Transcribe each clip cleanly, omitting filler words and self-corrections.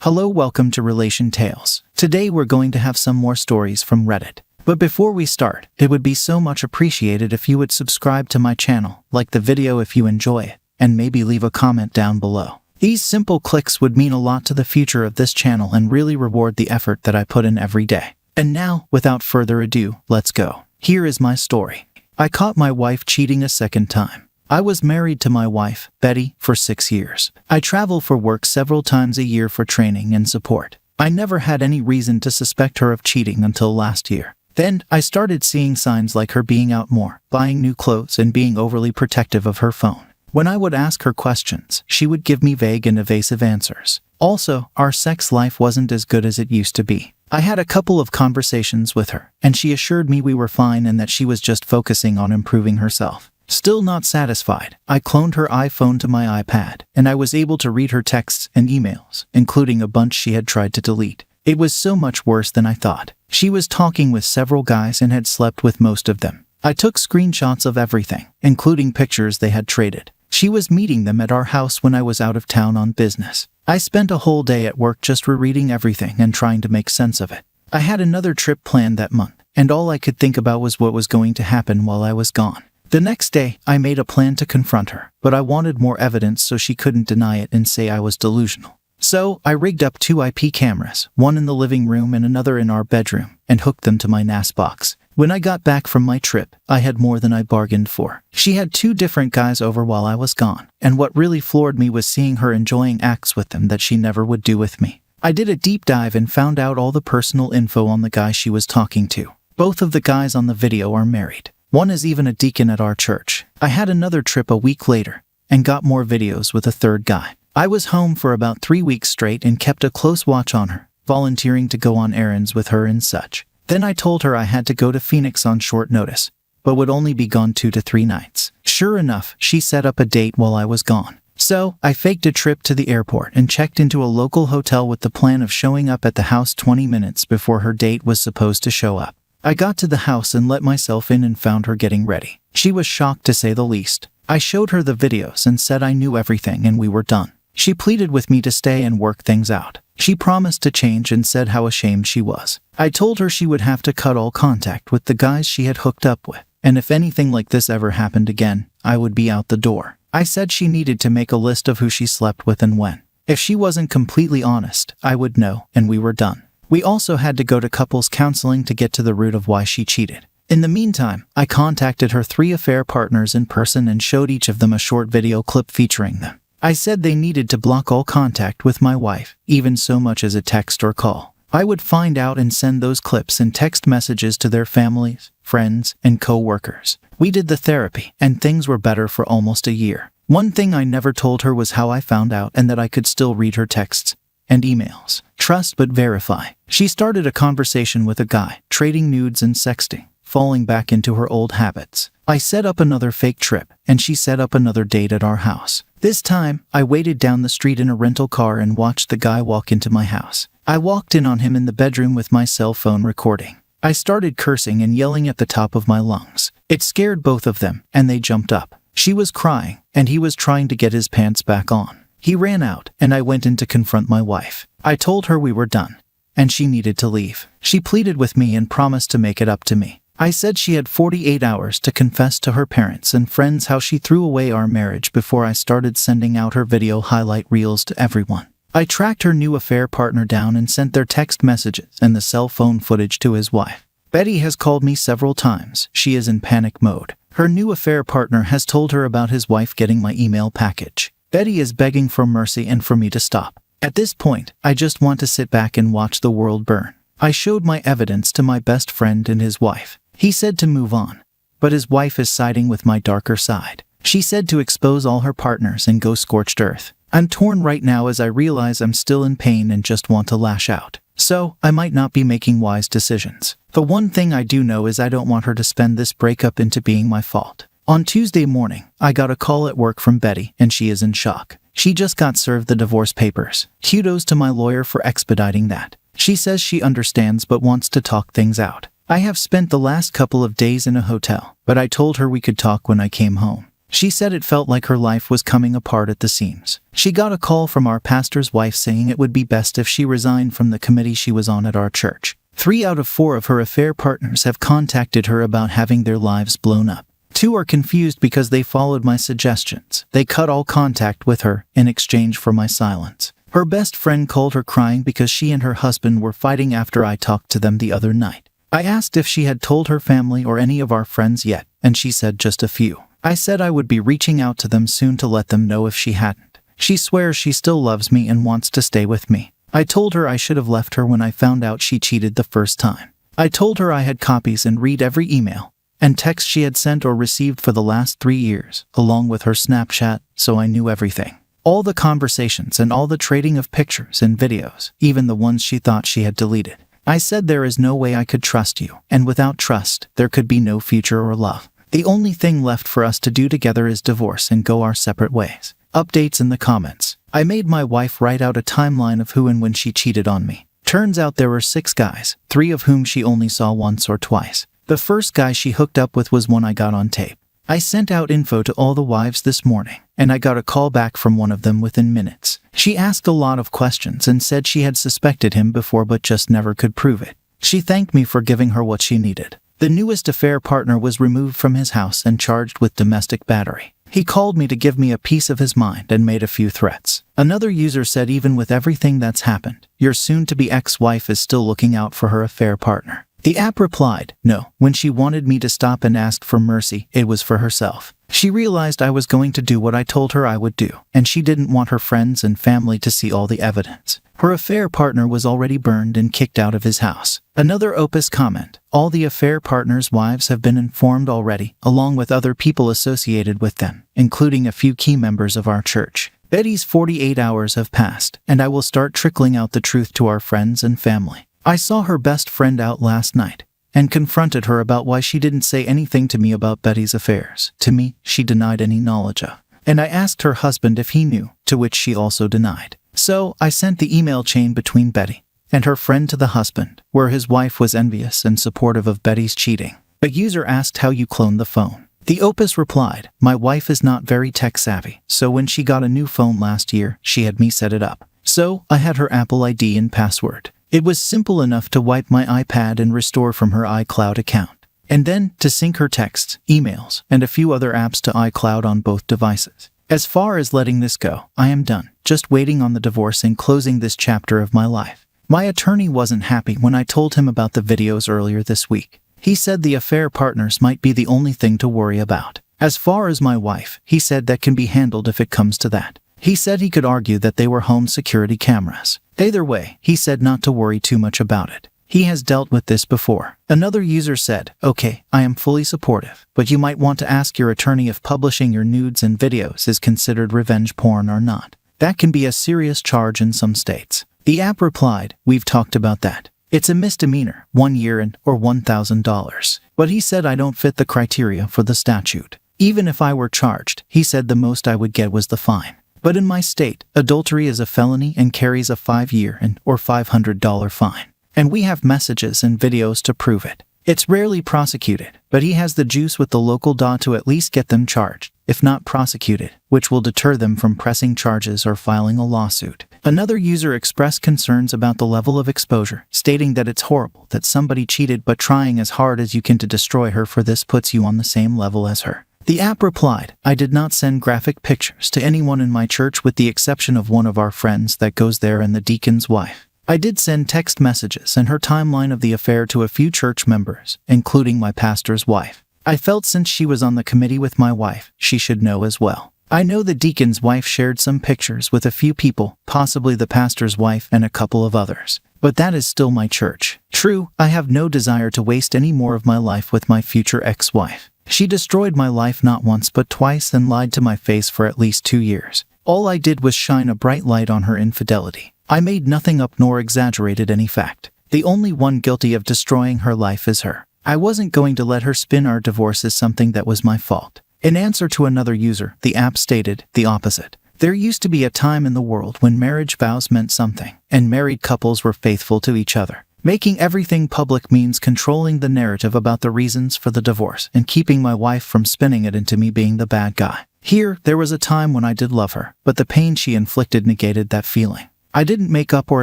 Hello, welcome to Relation Tales. Today we're going to have some more stories from Reddit. But before we start, it would be so much appreciated if you would subscribe to my channel, like the video if you enjoy it, and maybe leave a comment down below. These simple clicks would mean a lot to the future of this channel and really reward the effort that I put in every day. And now, without further ado, let's go. Here is my story. I caught my wife cheating a second time. I was married to my wife, Betty, for 6 years. I travel for work several times a year for training and support. I never had any reason to suspect her of cheating until last year. Then, I started seeing signs like her being out more, buying new clothes, and being overly protective of her phone. When I would ask her questions, she would give me vague and evasive answers. Also, our sex life wasn't as good as it used to be. I had a couple of conversations with her, and she assured me we were fine and that she was just focusing on improving herself. Still not satisfied, I cloned her iPhone to my iPad, and I was able to read her texts and emails, including a bunch she had tried to delete. It was so much worse than I thought. She was talking with several guys and had slept with most of them. I took screenshots of everything, including pictures they had traded. She was meeting them at our house when I was out of town on business. I spent a whole day at work just rereading everything and trying to make sense of it. I had another trip planned that month, and all I could think about was what was going to happen while I was gone. The next day, I made a plan to confront her, but I wanted more evidence so she couldn't deny it and say I was delusional. So, I rigged up 2 IP cameras, one in the living room and another in our bedroom, and hooked them to my NAS box. When I got back from my trip, I had more than I bargained for. She had 2 different guys over while I was gone, and what really floored me was seeing her enjoying acts with them that she never would do with me. I did a deep dive and found out all the personal info on the guy she was talking to. Both of the guys on the video are married. One is even a deacon at our church. I had another trip a week later, and got more videos with a third guy. I was home for about 3 weeks straight and kept a close watch on her, volunteering to go on errands with her and such. Then I told her I had to go to Phoenix on short notice, but would only be gone 2 to 3 nights. Sure enough, she set up a date while I was gone. So, I faked a trip to the airport and checked into a local hotel with the plan of showing up at the house 20 minutes before her date was supposed to show up. I got to the house and let myself in and found her getting ready. She was shocked to say the least. I showed her the videos and said I knew everything and we were done. She pleaded with me to stay and work things out. She promised to change and said how ashamed she was. I told her she would have to cut all contact with the guys she had hooked up with, and if anything like this ever happened again, I would be out the door. I said she needed to make a list of who she slept with and when. If she wasn't completely honest, I would know, and we were done. We also had to go to couples counseling to get to the root of why she cheated. In the meantime, I contacted her 3 affair partners in person and showed each of them a short video clip featuring them. I said they needed to block all contact with my wife, even so much as a text or call. I would find out and send those clips and text messages to their families, friends, and co-workers. We did the therapy, and things were better for almost a year. One thing I never told her was how I found out and that I could still read her texts and emails. Trust but verify. She started a conversation with a guy, trading nudes and sexting, falling back into her old habits. I set up another fake trip, and she set up another date at our house. This time, I waited down the street in a rental car and watched the guy walk into my house. I walked in on him in the bedroom with my cell phone recording. I started cursing and yelling at the top of my lungs. It scared both of them, and they jumped up. She was crying, and he was trying to get his pants back on. He ran out, and I went in to confront my wife. I told her we were done, and she needed to leave. She pleaded with me and promised to make it up to me. I said she had 48 hours to confess to her parents and friends how she threw away our marriage before I started sending out her video highlight reels to everyone. I tracked her new affair partner down and sent their text messages and the cell phone footage to his wife. Betty has called me several times. She is in panic mode. Her new affair partner has told her about his wife getting my email package. Betty is begging for mercy and for me to stop. At this point, I just want to sit back and watch the world burn. I showed my evidence to my best friend and his wife. He said to move on, but his wife is siding with my darker side. She said to expose all her partners and go scorched earth. I'm torn right now as I realize I'm still in pain and just want to lash out. So, I might not be making wise decisions. The one thing I do know is I don't want her to spend this breakup into being my fault. On Tuesday morning, I got a call at work from Betty, and she is in shock. She just got served the divorce papers. Kudos to my lawyer for expediting that. She says she understands but wants to talk things out. I have spent the last couple of days in a hotel, but I told her we could talk when I came home. She said it felt like her life was coming apart at the seams. She got a call from our pastor's wife saying it would be best if she resigned from the committee she was on at our church. 3 out of 4 of her affair partners have contacted her about having their lives blown up. 2 are confused because they followed my suggestions. They cut all contact with her in exchange for my silence. Her best friend called her crying because she and her husband were fighting after I talked to them the other night. I asked if she had told her family or any of our friends yet, and she said just a few. I said I would be reaching out to them soon to let them know if she hadn't. She swears she still loves me and wants to stay with me. I told her I should have left her when I found out she cheated the first time. I told her I had copies and read every email and text she had sent or received for the last 3 years, along with her Snapchat, so I knew everything. All the conversations and all the trading of pictures and videos, even the ones she thought she had deleted. I said there is no way I could trust you, and without trust, there could be no future or love. The only thing left for us to do together is divorce and go our separate ways. Updates in the comments. I made my wife write out a timeline of who and when she cheated on me. Turns out there were 6 guys, 3 of whom she only saw once or twice. The first guy she hooked up with was one I got on tape. I sent out info to all the wives this morning, and I got a call back from one of them within minutes. She asked a lot of questions and said she had suspected him before but just never could prove it. She thanked me for giving her what she needed. The newest affair partner was removed from his house and charged with domestic battery. He called me to give me a piece of his mind and made a few threats. Another user said even with everything that's happened, your soon-to-be ex-wife is still looking out for her affair partner. The app replied, no, when she wanted me to stop and ask for mercy, it was for herself. She realized I was going to do what I told her I would do, and she didn't want her friends and family to see all the evidence. Her affair partner was already burned and kicked out of his house. Another Opus comment, all the affair partners' wives have been informed already, along with other people associated with them, including a few key members of our church. Betty's 48 hours have passed, and I will start trickling out the truth to our friends and family. I saw her best friend out last night and confronted her about why she didn't say anything to me about Betty's affairs. To me, she denied any knowledge of. And I asked her husband if he knew, to which she also denied. So, I sent the email chain between Betty and her friend to the husband, where his wife was envious and supportive of Betty's cheating. A user asked how you cloned the phone. The Opus replied, my wife is not very tech-savvy, so when she got a new phone last year, she had me set it up. So, I had her Apple ID and password. It was simple enough to wipe my iPad and restore from her iCloud account, and then to sync her texts, emails, and a few other apps to iCloud on both devices. As far as letting this go, I am done, just waiting on the divorce and closing this chapter of my life. My attorney wasn't happy when I told him about the videos earlier this week. He said the affair partners might be the only thing to worry about. As far as my wife, he said that can be handled if it comes to that. He said he could argue that they were home security cameras. Either way, he said not to worry too much about it. He has dealt with this before. Another user said, okay, I am fully supportive, but you might want to ask your attorney if publishing your nudes and videos is considered revenge porn or not. That can be a serious charge in some states. The app replied, we've talked about that. It's a misdemeanor, 1 year and or $1,000. But he said I don't fit the criteria for the statute. Even if I were charged, he said the most I would get was the fine. But in my state, adultery is a felony and carries a 5-year and or $500 fine. And we have messages and videos to prove it. It's rarely prosecuted, but he has the juice with the local law to at least get them charged, if not prosecuted, which will deter them from pressing charges or filing a lawsuit. Another user expressed concerns about the level of exposure, stating that it's horrible that somebody cheated but trying as hard as you can to destroy her for this puts you on the same level as her. The app replied, I did not send graphic pictures to anyone in my church with the exception of one of our friends that goes there and the deacon's wife. I did send text messages and her timeline of the affair to a few church members, including my pastor's wife. I felt since she was on the committee with my wife, she should know as well. I know the deacon's wife shared some pictures with a few people, possibly the pastor's wife and a couple of others. But that is still my church. True, I have no desire to waste any more of my life with my future ex-wife. She destroyed my life not once but twice and lied to my face for at least 2 years. All I did was shine a bright light on her infidelity. I made nothing up nor exaggerated any fact. The only one guilty of destroying her life is her. I wasn't going to let her spin our divorce as something that was my fault. In answer to another user, the app stated the opposite. There used to be a time in the world when marriage vows meant something, and married couples were faithful to each other. Making everything public means controlling the narrative about the reasons for the divorce and keeping my wife from spinning it into me being the bad guy. Here, there was a time when I did love her, but the pain she inflicted negated that feeling. I didn't make up or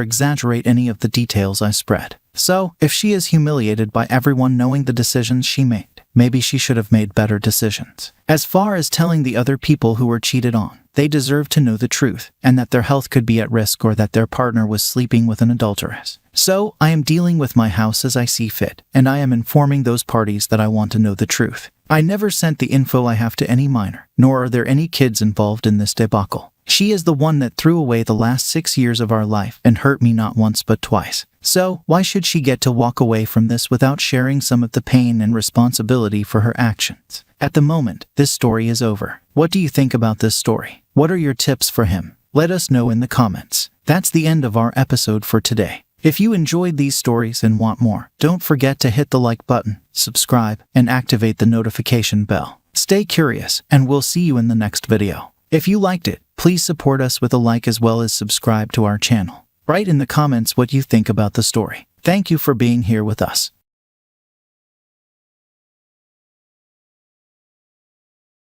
exaggerate any of the details I spread. So, if she is humiliated by everyone knowing the decisions she made, maybe she should have made better decisions. As far as telling the other people who were cheated on, they deserve to know the truth, and that their health could be at risk or that their partner was sleeping with an adulteress. So, I am dealing with my house as I see fit, and I am informing those parties that I want to know the truth. I never sent the info I have to any minor, nor are there any kids involved in this debacle. She is the one that threw away the last 6 years of our life and hurt me not once but twice. So, why should she get to walk away from this without sharing some of the pain and responsibility for her actions? At the moment, this story is over. What do you think about this story? What are your tips for him? Let us know in the comments. That's the end of our episode for today. If you enjoyed these stories and want more, don't forget to hit the like button, subscribe, and activate the notification bell. Stay curious, and we'll see you in the next video. If you liked it, please support us with a like as well as subscribe to our channel. Write in the comments what you think about the story. Thank you for being here with us.